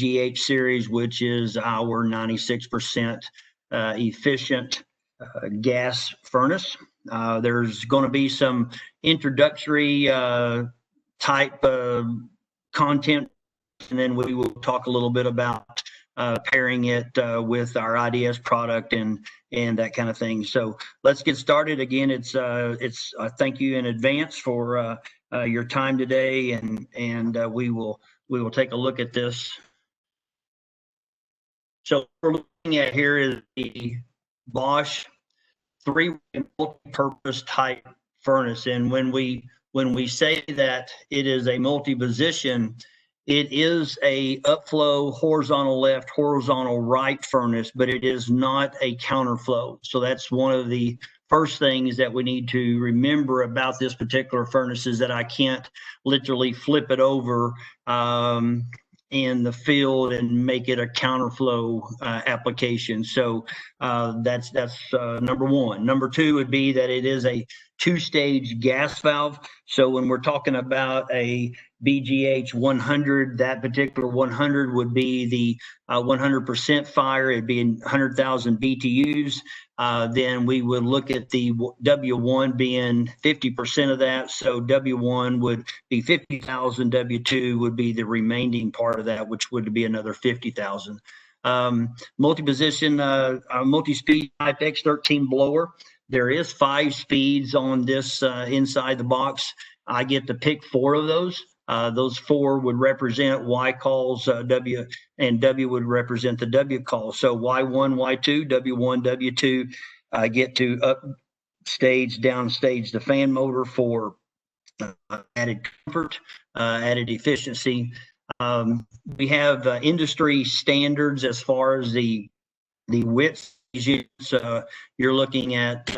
BGH series, which is our 96% efficient gas furnace. There's going to be some introductory type content, and then we will talk a little bit about pairing it with our IDS product and that kind of thing. So let's get started. Again, it's thank you in advance for your time today, and we will take a look at this. So what we're looking at here is the Bosch three-way multi-purpose type furnace, and when we say that it is a multi-position, it is a upflow horizontal left, horizontal right furnace, but it is not a counterflow. So that's one of the first things that we need to remember about this particular furnace, is that I can't literally flip it over in the field and make it a counterflow application. So that's number one. Number two would be that it is a two-stage gas valve. So when we're talking about a BGH 100, that particular 100 would be the 100% fire. It'd be 100,000 BTUs. Then we would look at the W1 being 50% of that. So W1 would be 50,000. W2 would be the remaining part of that, which would be another 50,000. Multi-position, multi-speed type X13 blower. There is 5 speeds on this inside the box. I get to pick 4 of those. Those 4 would represent Y calls, W, and W would represent the W call. So Y1, Y2, W1, W2. I get to upstage, downstage the fan motor for added comfort, added efficiency. We have industry standards as far as the width. You're looking at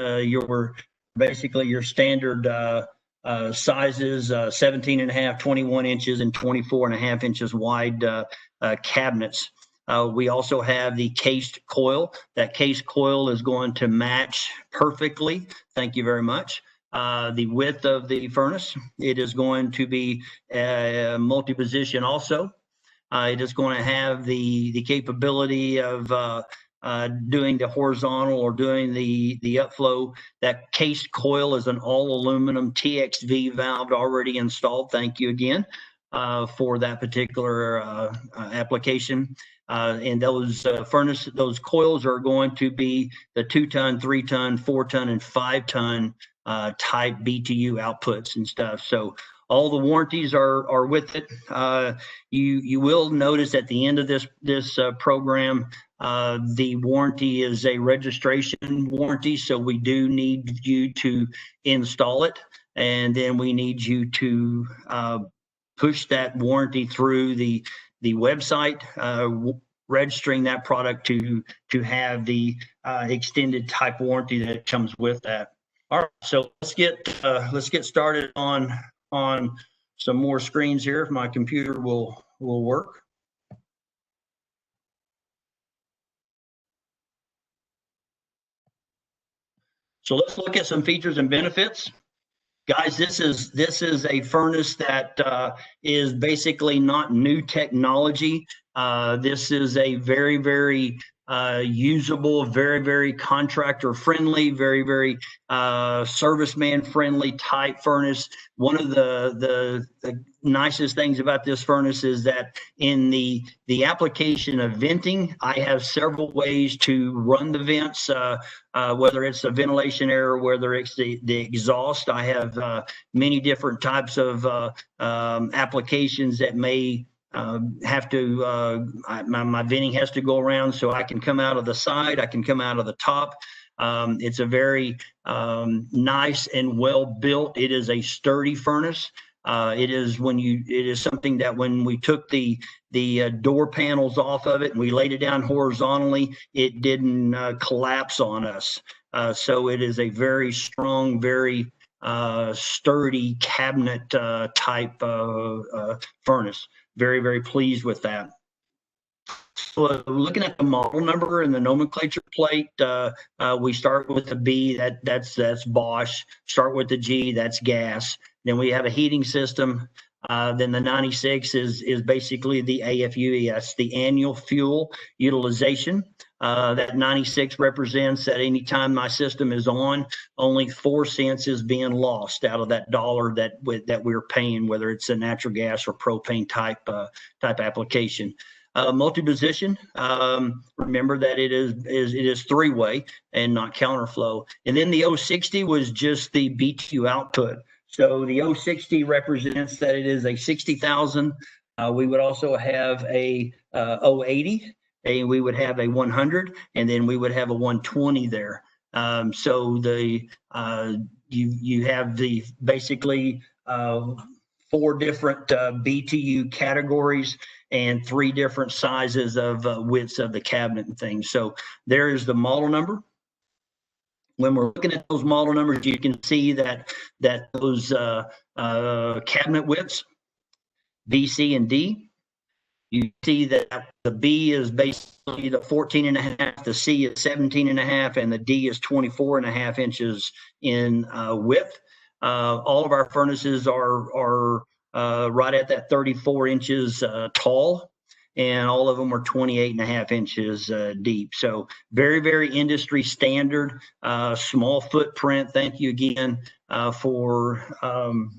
basically your standard sizes, 17.5, 21 inches, and 24.5 inches wide cabinets. We also have the cased coil. That cased coil is going to match perfectly. Thank you very much. The width of the furnace. It is going to be multi-position also. It is going to have the capability of doing the horizontal or doing the upflow. That cased coil is an all aluminum TXV valve already installed. Thank you again for that particular application. And those those coils are going to be the 2-ton, 3-ton, 4-ton, and 5-ton type BTU outputs and stuff. So all the warranties are with it. You will notice at the end of this program, the warranty is a registration warranty, so we do need you to install it, and then we need you to push that warranty through the website, registering that product to have the extended type warranty that comes with that. All right, so let's get started on some more screens here, if my computer will work. So let's look at some features and benefits. Guys, this is a furnace that is basically not new technology. This is a very, very usable, very, very contractor friendly, very, very serviceman friendly type furnace. One of the nicest things about this furnace is that in the application of venting, I have several ways to run the vents, whether it's a ventilation air, whether it's the exhaust. I have many different types of applications that may have to my venting has to go around, so I can come out of the side, I can come out of the top. It's a very nice and well built. It is a sturdy furnace. It is something that when we took the door panels off of it and we laid it down horizontally, it didn't collapse on us. So it is a very strong, very sturdy cabinet type furnace. Very, very pleased with that. So looking at the model number and the nomenclature plate, we start with the B, that's Bosch. Start with the G, that's gas. Then we have a heating system. Then the 96 is basically the AFUE. That's the annual fuel utilization. That 96 represents that anytime my system is on, only 4 cents is being lost out of that dollar that we're paying, whether it's a natural gas or propane type application. Multi-position, remember that it is three-way and not counterflow. And then the 060 was just the BTU output. So the 060 represents that it is a 60,000. We would also have a 080, and we would have a 100, and then we would have a 120 there. So the you have the basically 4 different BTU categories and 3 different sizes of widths of the cabinet and things. So there is the model number. When we're looking at those model numbers, you can see that those cabinet widths, B, C, and D. You see that the B is basically the 14.5, the C is 17.5, and the D is 24.5 inches in width. All of our furnaces are right at that 34 inches tall, and all of them are 28.5 inches deep. So very, very industry standard, small footprint. Thank you again for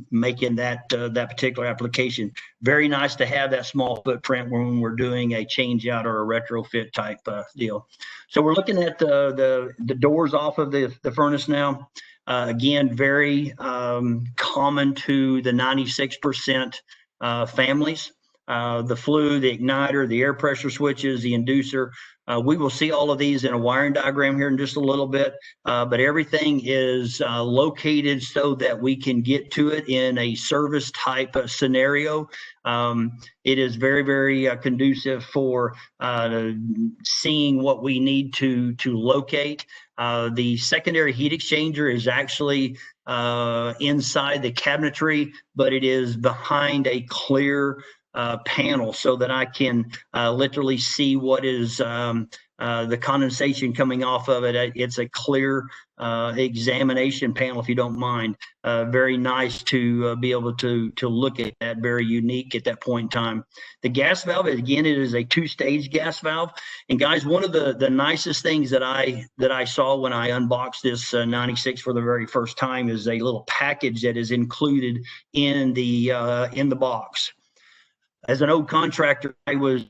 making that particular application. Very nice to have that small footprint when we're doing a change out or a retrofit type deal. So we're looking at the doors off of the furnace now. Again, very common to the 96% families. The flue, the igniter, the air pressure switches, the inducer. We will see all of these in a wiring diagram here in just a little bit, but everything is located so that we can get to it in a service type of scenario. It is very, very conducive for seeing what we need to locate. The secondary heat exchanger is actually inside the cabinetry, but it is behind a clear panel so that I can literally see what is the condensation coming off of it. It's a clear examination panel, if you don't mind. Very nice to be able to look at that, very unique at that point in time. The gas valve, again, it is a 2-stage gas valve. And guys, one of the nicest things that I saw when I unboxed this 96 for the very first time is a little package that is included in the box. As an old contractor, I was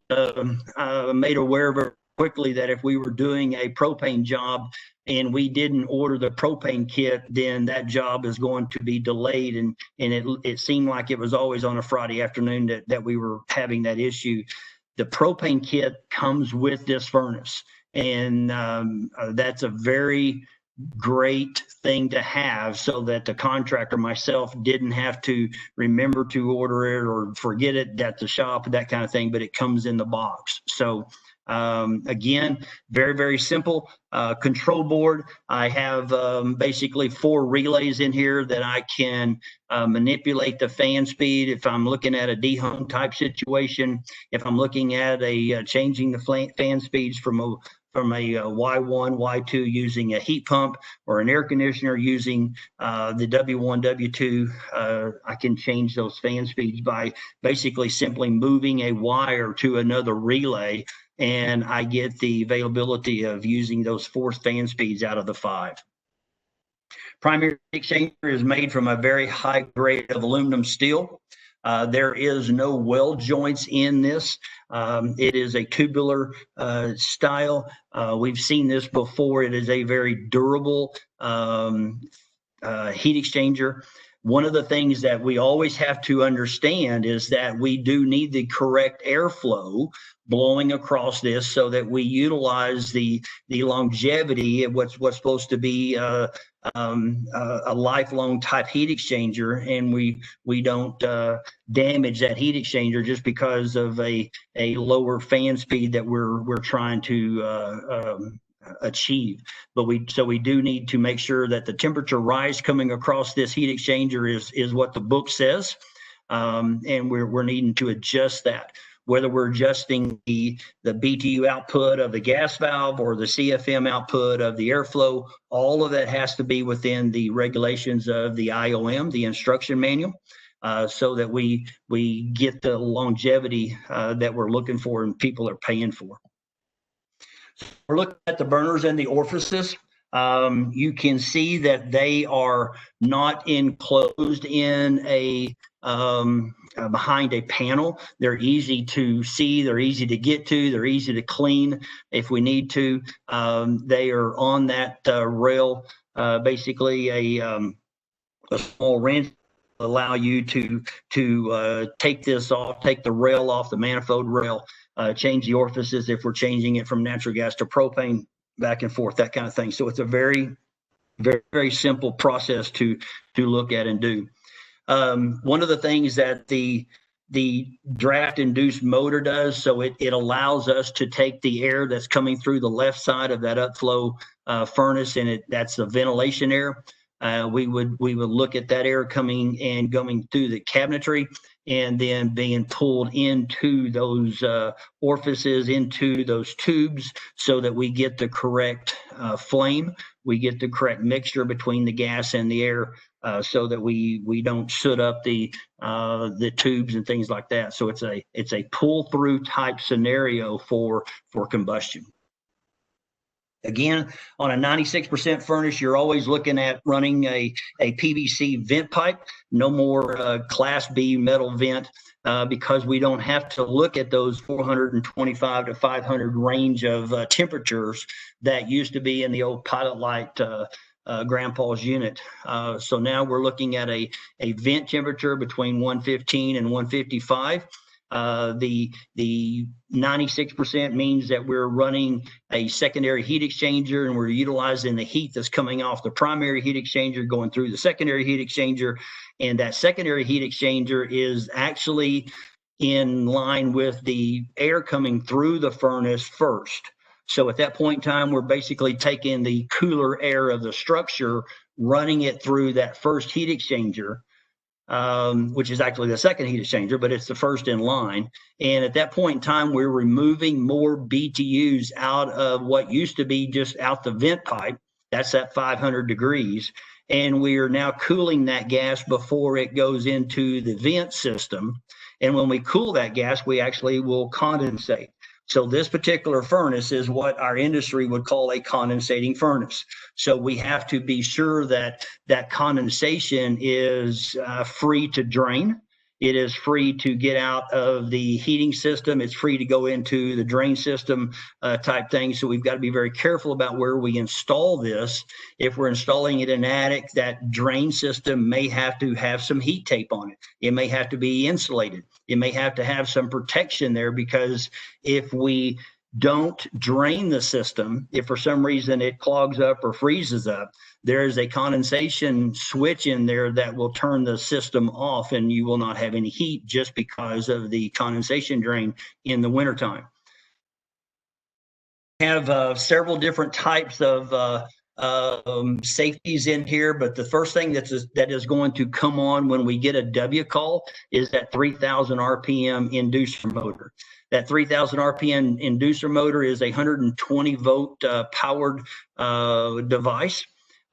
made aware very quickly that if we were doing a propane job and we didn't order the propane kit, then that job is going to be delayed. And it seemed like it was always on a Friday afternoon that we were having that issue. The propane kit comes with this furnace, and that's a very great thing to have, so that the contractor, myself, didn't have to remember to order it or forget it at the shop, that kind of thing, but it comes in the box. So again, very, very simple control board. I have basically 4 relays in here that I can manipulate the fan speed if I'm looking at a dehung type situation, if I'm looking at a changing the fan speeds from a Y1, Y2 using a heat pump, or an air conditioner using the W1, W2. I can change those fan speeds by basically simply moving a wire to another relay, and I get the availability of using those 4 fan speeds out of the 5. Primary exchanger is made from a very high grade of aluminum steel. There is no weld joints in this. It is a tubular style. We've seen this before. It is a very durable heat exchanger. One of the things that we always have to understand is that we do need the correct airflow blowing across this so that we utilize the longevity of what's supposed to be a lifelong type heat exchanger, and we don't damage that heat exchanger just because of a lower fan speed that we're trying to achieve. But we do need to make sure that the temperature rise coming across this heat exchanger is what the book says, and we're needing to adjust that. Whether we're adjusting the BTU output of the gas valve or the CFM output of the airflow, all of that has to be within the regulations of the IOM, the instruction manual. so that we get the longevity that we're looking for and people are paying for. We're looking at the burners and the orifices. You can see that they are not enclosed in a behind a panel. They're easy to see, they're easy to get to, they're easy to clean if we need to. They are on that rail, basically a small wrench allow you to take this off, take the rail off, the manifold rail, change the orifices if we're changing it from natural gas to propane, back and forth, that kind of thing. So it's a very, very, very simple process to look at and do. One of the things that the draft induced motor does, so it allows us to take the air that's coming through the left side of that upflow furnace, and that's the ventilation air. We would look at that air coming and going through the cabinetry and then being pulled into those orifices, into those tubes, so that we get the correct flame, we get the correct mixture between the gas and the air, so that we don't soot up the tubes and things like that. So it's a pull through type scenario for combustion. Again, on a 96% furnace, you're always looking at running a PVC vent pipe, no more Class B metal vent, because we don't have to look at those 425 to 500 range of temperatures that used to be in the old Pilot Light grandpa's unit. So now we're looking at a vent temperature between 115 and 155. The 96% means that we're running a secondary heat exchanger, and we're utilizing the heat that's coming off the primary heat exchanger going through the secondary heat exchanger. And that secondary heat exchanger is actually in line with the air coming through the furnace first. So at that point in time, we're basically taking the cooler air of the structure, running it through that first heat exchanger, which is actually the second heat exchanger, but it's the first in line. And at that point in time, we're removing more BTUs out of what used to be just out the vent pipe. That's at 500 degrees. And we are now cooling that gas before it goes into the vent system. And when we cool that gas, we actually will condensate. So this particular furnace is what our industry would call a condensating furnace. So we have to be sure that that condensation is free to drain. It is free to get out of the heating system. It's free to go into the drain system type thing. So we've got to be very careful about where we install this. If we're installing it in an attic, that drain system may have to have some heat tape on it. It may have to be insulated. It may have to have some protection there, because if we don't drain the system, if for some reason it clogs up or freezes up, there is a condensation switch in there that will turn the system off, and you will not have any heat just because of the condensation drain in the wintertime. We have several different types of safeties in here, but the first thing that is going to come on when we get a W call is that 3,000 RPM inducer motor. That 3,000 RPM inducer motor is a 120 volt powered device.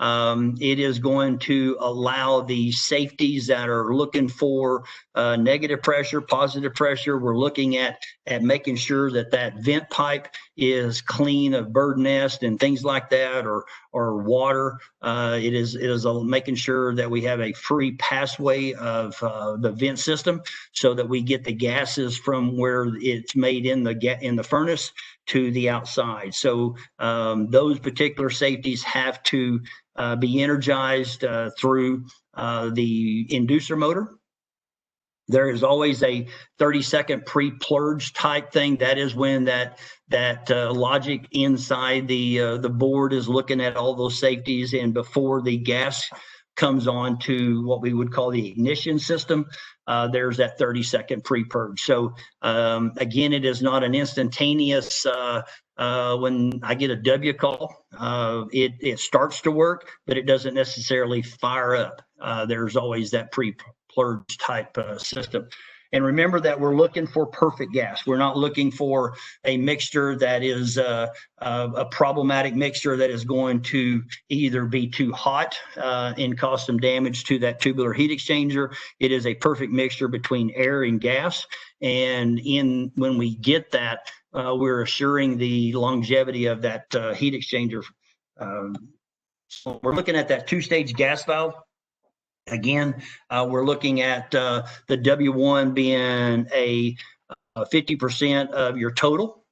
It is going to allow the safeties that are looking for negative pressure, positive pressure. We're looking at making sure that that vent pipe is clean of bird nest and things like that, or water. It is making sure that we have a free passway of the vent system, so that we get the gases from where it's made in the furnace to the outside. So those particular safeties have to be energized through the inducer motor. There is always a 30-second pre-plurge type thing. That is when that logic inside the board is looking at all those safeties, and before the gas comes on to what we would call the ignition system, there's that 30-second pre-purge. So again, it is not an instantaneous. When I get a W call, it starts to work, but it doesn't necessarily fire up. There's always that pre-plurge type system. And remember that we're looking for perfect gas. We're not looking for a mixture that is a problematic mixture that is going to either be too hot and cause some damage to that tubular heat exchanger. It is a perfect mixture between air and gas. And when we get that, we're assuring the longevity of that heat exchanger. So we're looking at that two-stage gas valve. Again, we're looking at the W1 being a 50% of your total.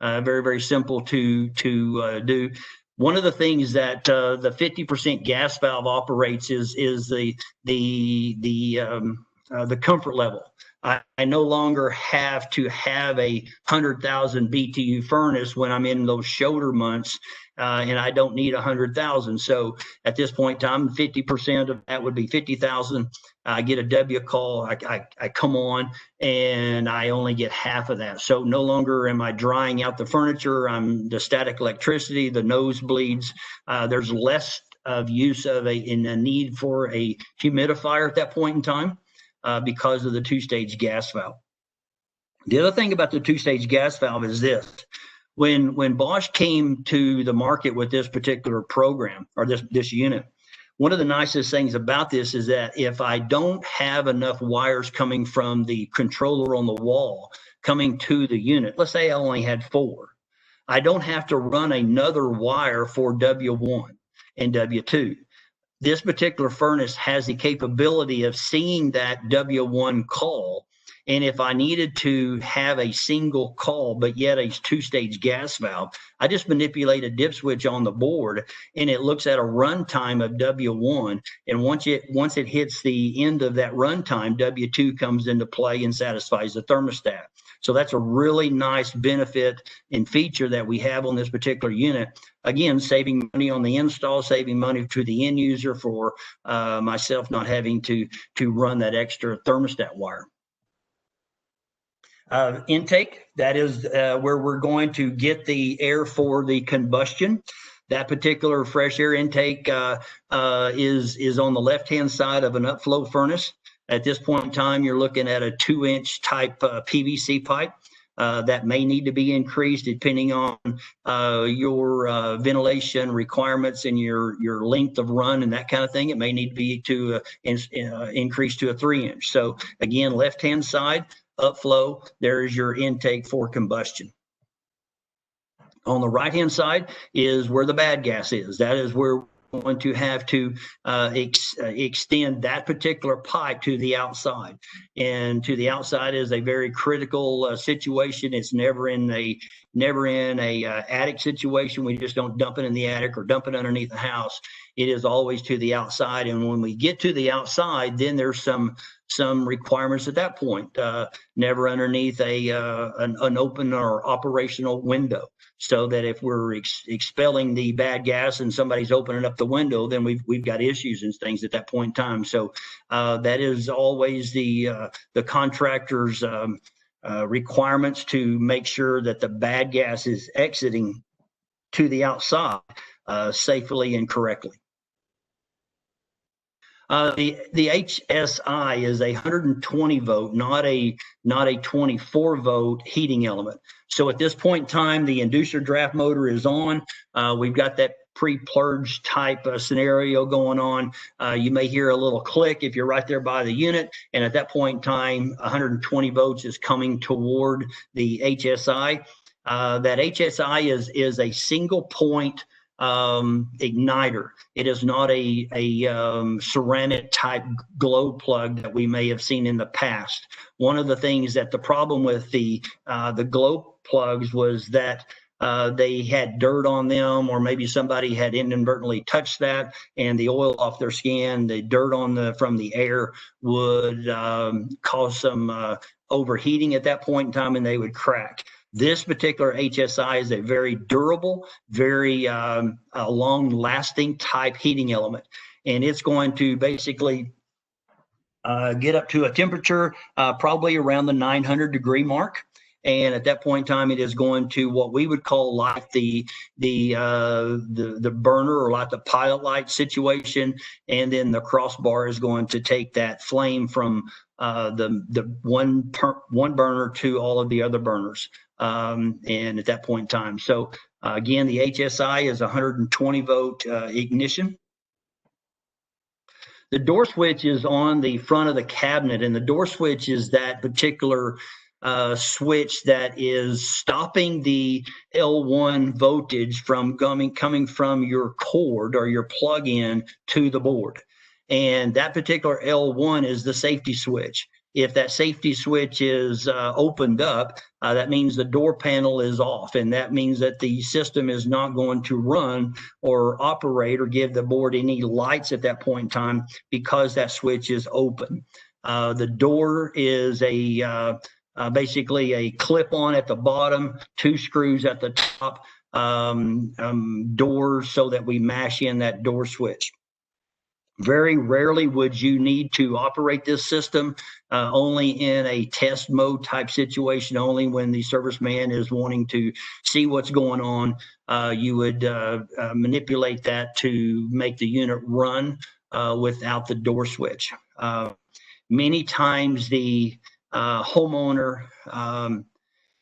Very, very simple to do. One of the things that the 50% gas valve operates is the comfort level. I no longer have to have a 100,000 BTU furnace when I'm in those shoulder months, and I don't need 100,000. So at this point in time, 50% of that would be 50,000. I get a W call, I come on, and I only get half of that. So no longer am I drying out the furniture. The static electricity, the nosebleeds. There's less of use of a need for a humidifier at that point in time. Because of the two-stage gas valve. The other thing about the two-stage gas valve is this. When Bosch came to the market with this particular program or this unit, one of the nicest things about this is that if I don't have enough wires coming from the controller on the wall coming to the unit, let's say I only had 4, I don't have to run another wire for W1 and W2. This particular furnace has the capability of seeing that W1 call. And if I needed to have a single call, but yet a two-stage gas valve, I just manipulate a dip switch on the board and it looks at a runtime of W1. And once it hits the end of that runtime, W2 comes into play and satisfies the thermostat. So that's a really nice benefit and feature that we have on this particular unit. Again, saving money on the install, saving money to the end user for myself not having to run that extra thermostat wire. Intake, that is where we're going to get the air for the combustion. That particular fresh air intake is on the left-hand side of an upflow furnace. At this point in time, you're looking at a 2-inch type PVC pipe. That may need to be increased depending on your ventilation requirements and your length of run and that kind of thing. It may need to be increased to a 3-inch. So again, left-hand side, upflow, there's your intake for combustion. On the right-hand side is where the bad gas is. That is where we're going to have to extend that particular pipe to the outside. And to the outside is a very critical situation. It's never in a attic situation. We just don't dump it in the attic or dump it underneath the house. It is always to the outside. And when we get to the outside, then there's some requirements at that point. Never underneath an open or operational window, so that if we're expelling the bad gas and somebody's opening up the window, then we've got issues and things at that point in time. So that is always the contractor's requirements to make sure that the bad gas is exiting to the outside safely and correctly. The HSI is a 120 vote, not a 24 vote heating element. So at this point in time, the inducer draft motor is on. We've got that pre-purge type scenario going on. You may hear a little click if you're right there by the unit. And at that point in time, 120 volts is coming toward the HSI. That HSI is a single point igniter. It is not a ceramic type glow plug that we may have seen in the past. One of the things that the problem with the glow plugs was that they had dirt on them, or maybe somebody had inadvertently touched that, and the oil off their skin, the dirt from the air would cause some overheating at that point in time, and they would crack. This particular HSI is a very durable, very long-lasting type heating element, and it's going to basically get up to a temperature probably around the 900 degree mark. and at that point in time, it is going to what we would call like the burner, or like the pilot light situation, and then the crossbar is going to take that flame from the one burner to all of the other burners, and at that point in time. So again, the HSI is 120 volt ignition. The door switch is on the front of the cabinet, and the door switch is that particular switch that is stopping the L1 voltage from coming from your cord or your plug-in to the board. And that particular L1 is the safety switch. If that safety switch is opened up, that means the door panel is off, and that means that the system is not going to run or operate or give the board any lights at that point in time, because that switch is open. The door is basically a clip-on at the bottom, 2 screws at the top, doors, so that we mash in that door switch. Very rarely would you need to operate this system, only in a test mode type situation, only when the serviceman is wanting to see what's going on. You would manipulate that to make the unit run without the door switch. Many times the homeowner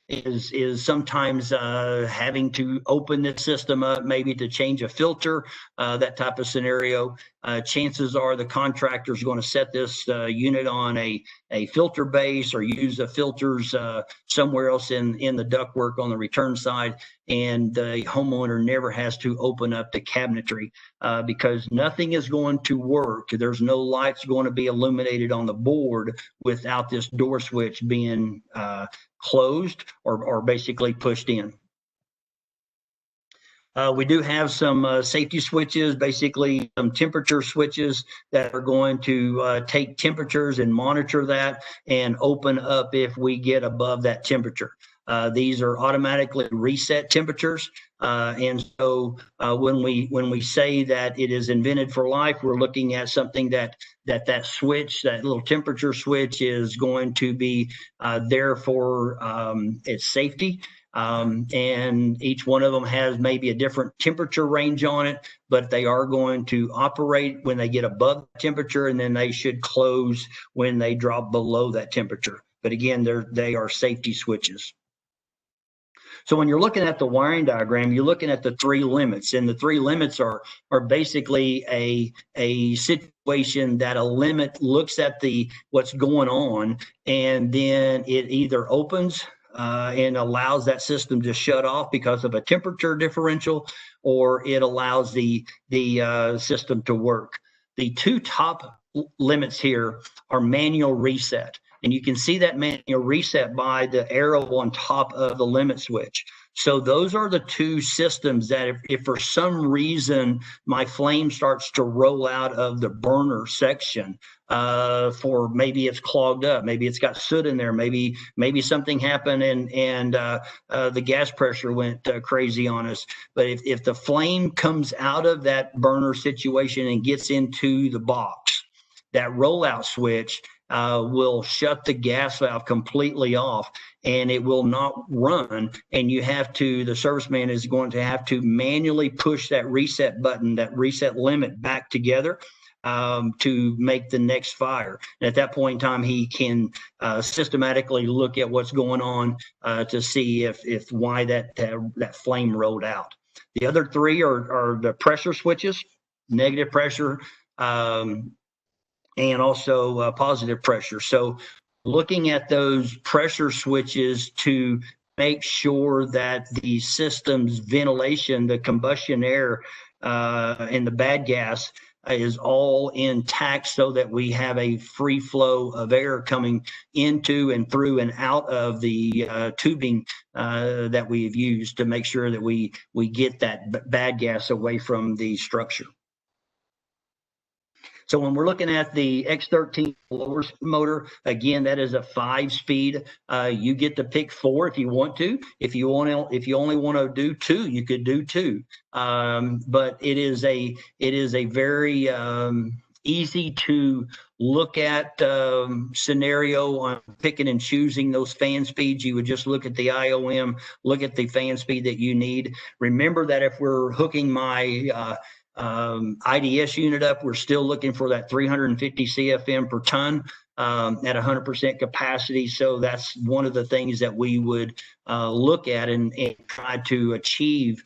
is sometimes having to open the system up, maybe to change a filter, that type of scenario. Chances are the contractor is going to set this unit on a filter base, or use the filters somewhere else in the ductwork on the return side, and the homeowner never has to open up the cabinetry, because nothing is going to work. There's no lights going to be illuminated on the board without this door switch being closed or basically pushed in. We do have some safety switches, basically some temperature switches that are going to take temperatures and monitor that and open up if we get above that temperature. These are automatically reset temperatures, and so when we say that it is invented for life, we're looking at something that switch, that little temperature switch, is going to be there for its safety. And each one of them has maybe a different temperature range on it, but they are going to operate when they get above the temperature, and then they should close when they drop below that temperature. But again, they are safety switches. So when you're looking at the wiring diagram, you're looking at the 3 limits, and the 3 limits are basically a situation that a limit looks at what's going on, and then it either opens and allows that system to shut off because of a temperature differential, or it allows the system to work. The 2 top limits here are manual reset. And you can see that manual reset by the arrow on top of the limit switch. So those are the 2 systems that if for some reason my flame starts to roll out of the burner section, for maybe it's clogged up, maybe it's got soot in there, maybe something happened and the gas pressure went crazy on us. But if the flame comes out of that burner situation and gets into the box, that rollout switch will shut the gas valve completely off, and it will not run. And the serviceman is going to have to manually push that reset button, that reset limit, back together to make the next fire. And at that point in time, he can systematically look at what's going on to see if why that flame rolled out. The other 3 are the pressure switches, negative pressure, and also positive pressure. So looking at those pressure switches to make sure that the system's ventilation, the combustion air, and the bad gas is all intact, so that we have a free flow of air coming into and through and out of the tubing that we've used, to make sure that we get that bad gas away from the structure. So when we're looking at the X13 blower motor, again, that is a 5-speed. You get to pick 4 if you want to. If you only want to do 2, you could do 2. But it is a very easy to look at scenario on picking and choosing those fan speeds. You would just look at the IOM, look at the fan speed that you need. Remember that if we're hooking my IDS unit up, we're still looking for that 350 CFM per ton at 100% capacity. So that's one of the things that we would look at and try to achieve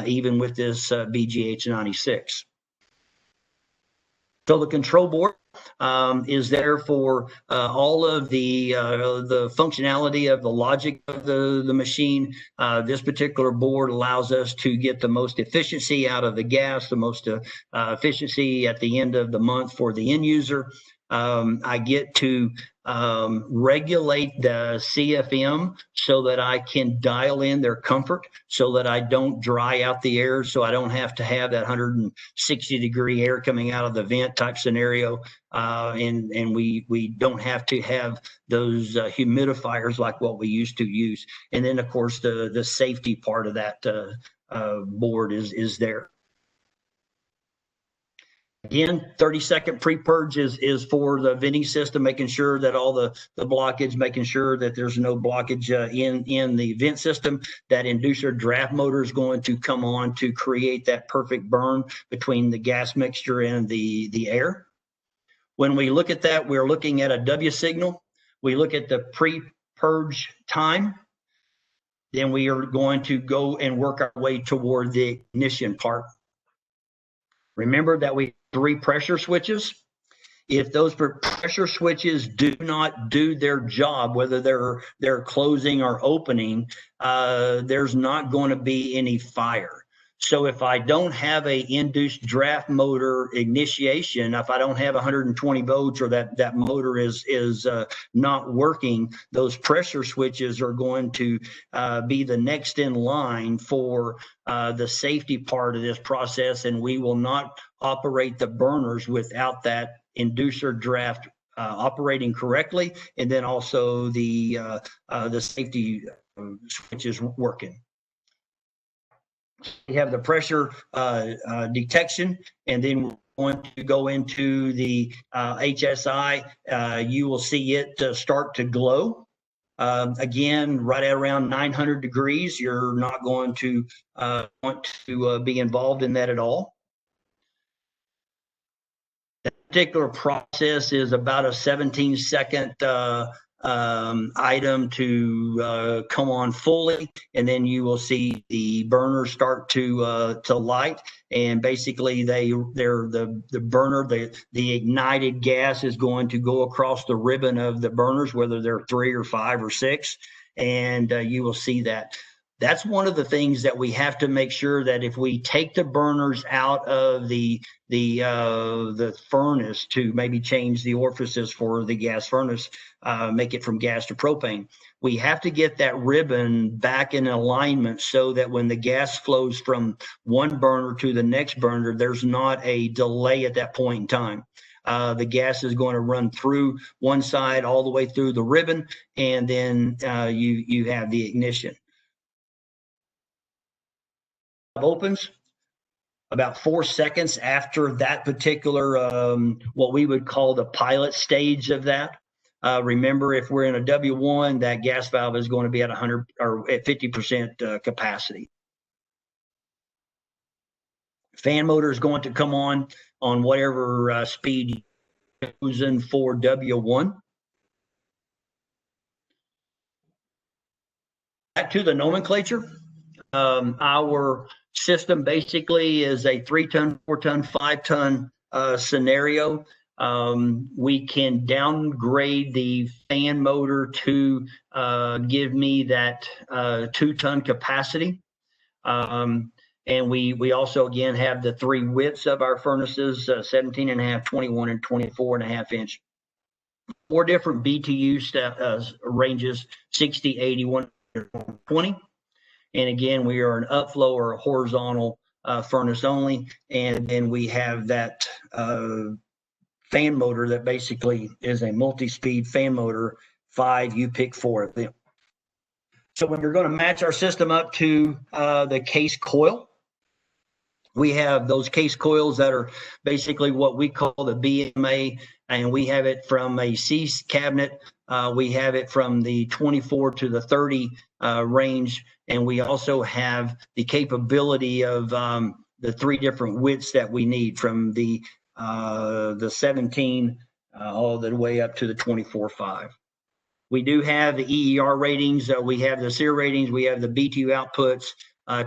even with this BGH 96. So the control board is there for all of the functionality of the logic of the machine. This particular board allows us to get the most efficiency out of the gas, the most efficiency at the end of the month for the end user. I get to regulate the CFM so that I can dial in their comfort so that I don't dry out the air, so I don't have to have that 160-degree air coming out of the vent type scenario, and we don't have to have those humidifiers like what we used to use. And then, of course, the safety part of that board is there. Again, 30-second pre-purge is for the venting system, making sure that all the blockage, making sure that there's no blockage in the vent system. That inducer draft motor is going to come on to create that perfect burn between the gas mixture and the air. When we look at that, we're looking at a W signal. We look at the pre-purge time. Then we are going to go and work our way toward the ignition part. Remember that we have 3 pressure switches. If those pressure switches do not do their job, whether they're closing or opening, there's not going to be any fire. So if I don't have a induced draft motor initiation, if I don't have 120 volts or that motor is not working, those pressure switches are going to be the next in line for the safety part of this process, and we will not operate the burners without that inducer draft operating correctly, and then also the safety switches working. We have the pressure detection, and then we're going to go into the HSI. You will see it start to glow. Again, right at around 900 degrees, you're not going to want to be involved in that at all. That particular process is about a 17-second item to come on fully, and then you will see the burners start to light, and basically the burner, the ignited gas is going to go across the ribbon of the burners, whether they're 3 or 5 or 6, and you will see that. That's one of the things that we have to make sure that if we take the burners out of the furnace to maybe change the orifices for the gas furnace, make it from gas to propane, we have to get that ribbon back in alignment so that when the gas flows from one burner to the next burner, there's not a delay at that point in time. The gas is going to run through one side all the way through the ribbon, and then you have the ignition. Opens about 4 seconds after that particular what we would call the pilot stage of that. Remember, if we're in a W1, that gas valve is going to be at 100 or at 50% capacity. Fan motor is going to come on whatever speed you're using for W1. Back to the nomenclature. Our system basically is a 3-ton, 4-ton, 5-ton scenario. We can downgrade the fan motor to give me that 2-ton capacity. And we also, again, have the 3 widths of our furnaces, 17.5, 21, and 24.5 inch. 4 different BTU ranges, 60, 80, 120. And again, we are an upflow or a horizontal furnace only. And then we have that fan motor that basically is a multi-speed fan motor, 5, you pick 4 of them. So when you're going to match our system up to the case coil, We have those case coils that are basically what we call the BMA, and we have it from a C cabinet. We have it from the 24 to the 30 range, and we also have the capability of the 3 different widths that we need, from the 17 all the way up to the 24.5. We do have the EER ratings. We have the SEER ratings. We have the BTU outputs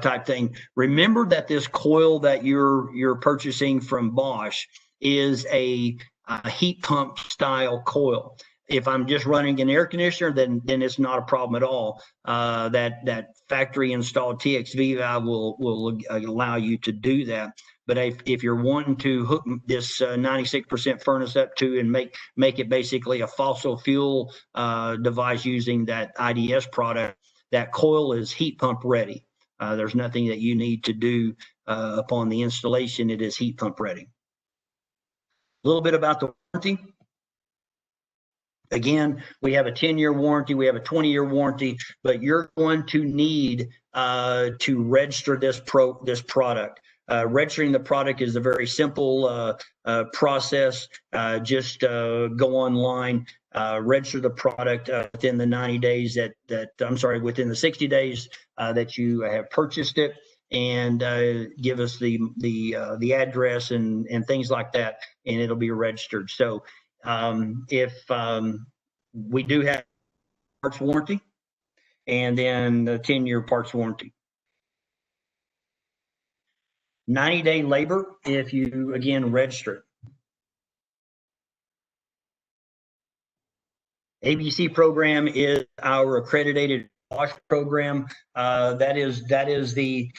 type thing. Remember that this coil that you're purchasing from Bosch is a heat pump style coil. If I'm just running an air conditioner, then it's not a problem at all. That factory installed TXV valve will allow you to do that. But if you're wanting to hook this 96% furnace up to and make it basically a fossil fuel device using that IDS product, that coil is heat pump ready. There's nothing that you need to do upon the installation. It is heat pump ready. A little bit about the warranty. Again, we have a 10-year warranty, we have a 20-year warranty, but you're going to need to register this product. Registering the product is a very simple process. Just go online, register the product within the 90 days within the 60 days that you have purchased it, and give us the address and things like that, and it'll be registered. So if we do have parts warranty, and then the 10-year parts warranty. 90-day labor if you, again, register it. ABC program is our accredited Bosch program. That is the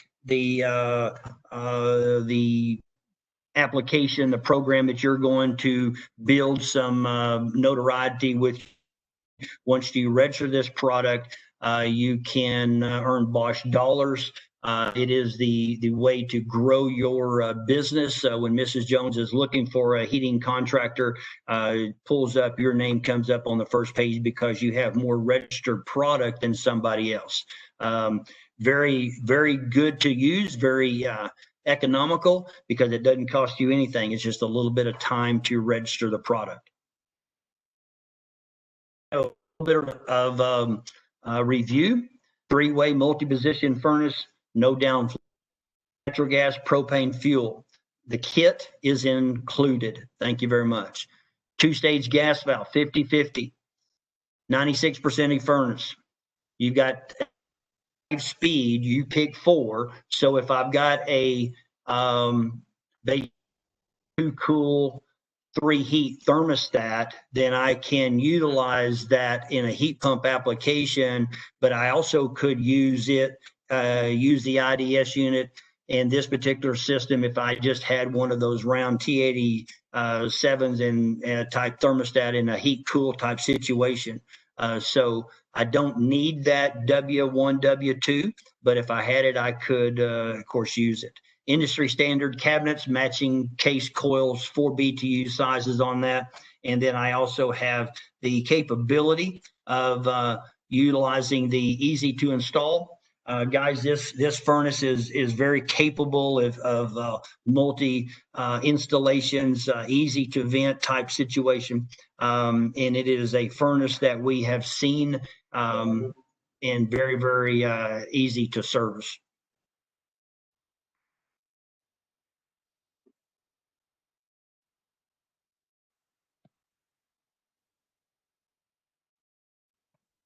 application, the program that you're going to build some notoriety with. Once you register this product, you can earn Bosch dollars. It is the way to grow your business. When Mrs. Jones is looking for a heating contractor, pulls up, your name comes up on the first page because you have more registered product than somebody else. Very, very good to use, very economical, because it doesn't cost you anything. It's just a little bit of time to register the product. A little bit of review. 3-way multi-position furnace, no downflow, natural gas, propane, fuel. The kit is included. Thank you very much. 2-stage gas valve, 50-50, 96% furnace. You've got speed, you pick 4. So if I've got a 2 cool 3 heat thermostat, then I can utilize that in a heat pump application, but I also could use it, use the IDS unit in this particular system if I just had one of those round T87s and type thermostat in a heat cool type situation. So I don't need that W1, W2, but if I had it, I could, of course, use it. Industry standard cabinets, matching case coils, 4 BTU sizes on that. And then I also have the capability of utilizing the easy to install. Guys, this furnace is very capable of multi installations, easy to vent type situation. And it is a furnace that we have seen and very, very easy to service.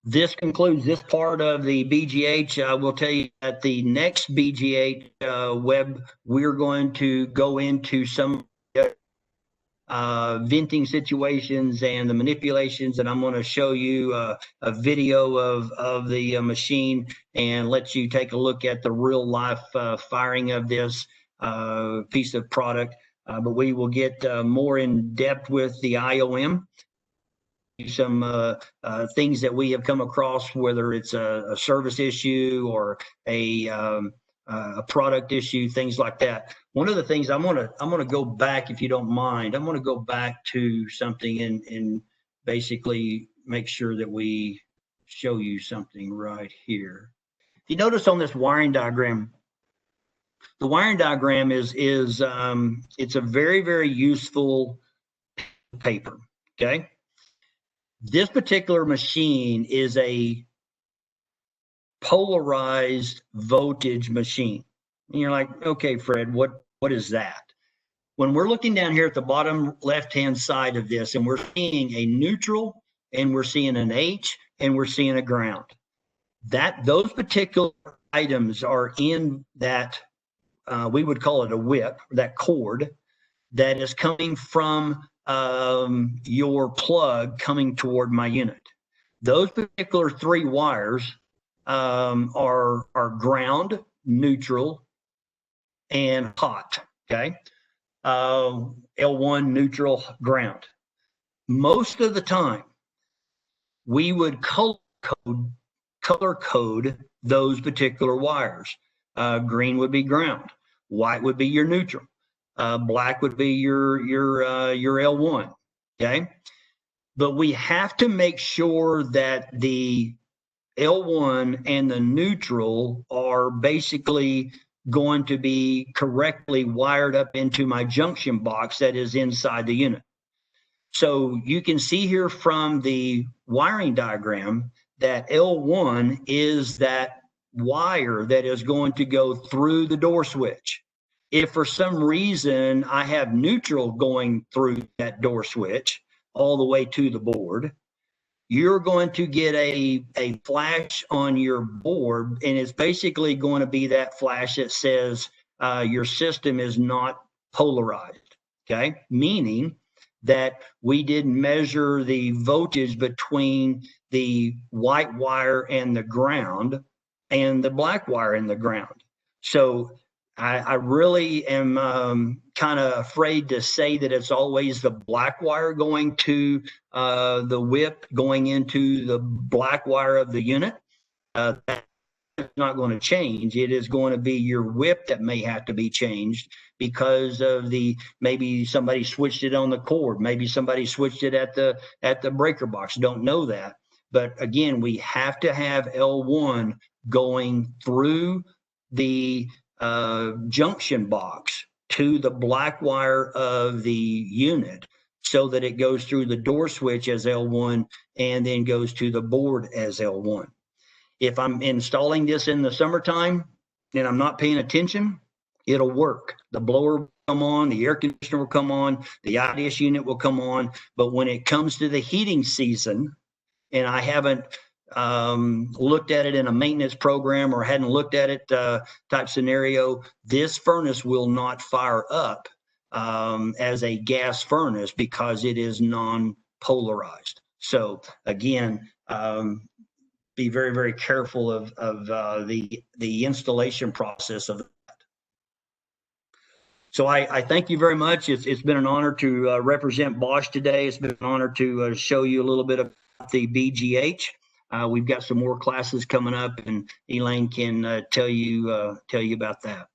This concludes this part of the BGH. I will tell you at the next BGH web, we're going to go into some venting situations and the manipulations, and I'm going to show you a video of the machine and let you take a look at the real life firing of this piece of product. But we will get more in depth with the IOM. Some things that we have come across, whether it's a service issue or a product issue, things like that. One of the things I'm gonna go back, if you don't mind, I'm gonna go back to something and basically make sure that we show you something right here. If you notice on this wiring diagram, The wiring diagram is it's a very, very useful paper. Okay. This particular machine is a polarized voltage machine. And you're like, okay, Fred, what is that? When we're looking down here at the bottom left-hand side of this, and we're seeing a neutral, and we're seeing an H, and we're seeing a ground, those particular items are in that, we would call it a whip, that cord that is coming from your plug coming toward my unit. Those particular three wires are ground, neutral, and hot. Okay. L1, neutral, ground. Most of the time, we would color code those particular wires. Green would be ground, white would be your neutral, black would be your L1. Okay, but we have to make sure that the L1 and the neutral are basically going to be correctly wired up into my junction box that is inside the unit. So you can see here from the wiring diagram that L1 is that wire that is going to go through the door switch. If for some reason I have neutral going through that door switch all the way to the board, you're going to get a flash on your board, and it's basically going to be that flash that says your system is not polarized, okay? Meaning that we didn't measure the voltage between the white wire and the ground and the black wire and the ground. So I really am kind of afraid to say that it's always the black wire going to the whip going into the black wire of the unit. That's not going to change. It is going to be your whip that may have to be changed because of maybe somebody switched it on the cord. Maybe somebody switched it at the breaker box. Don't know that. But again, we have to have L1 going through the junction box to the black wire of the unit so that it goes through the door switch as L1 and then goes to the board as L1. If I'm installing this in the summertime and I'm not paying attention, it'll work. The blower will come on, the air conditioner will come on, the IDS unit will come on. But when it comes to the heating season and I haven't looked at it in a maintenance program or hadn't looked at it type scenario, this furnace will not fire up as a gas furnace because it is non-polarized. So again, be very, very careful of the installation process of that. So I thank you very much. It's been an honor to represent Bosch today. It's been an honor to show you a little bit about the BGH. We've got some more classes coming up, and Elaine can tell you about that.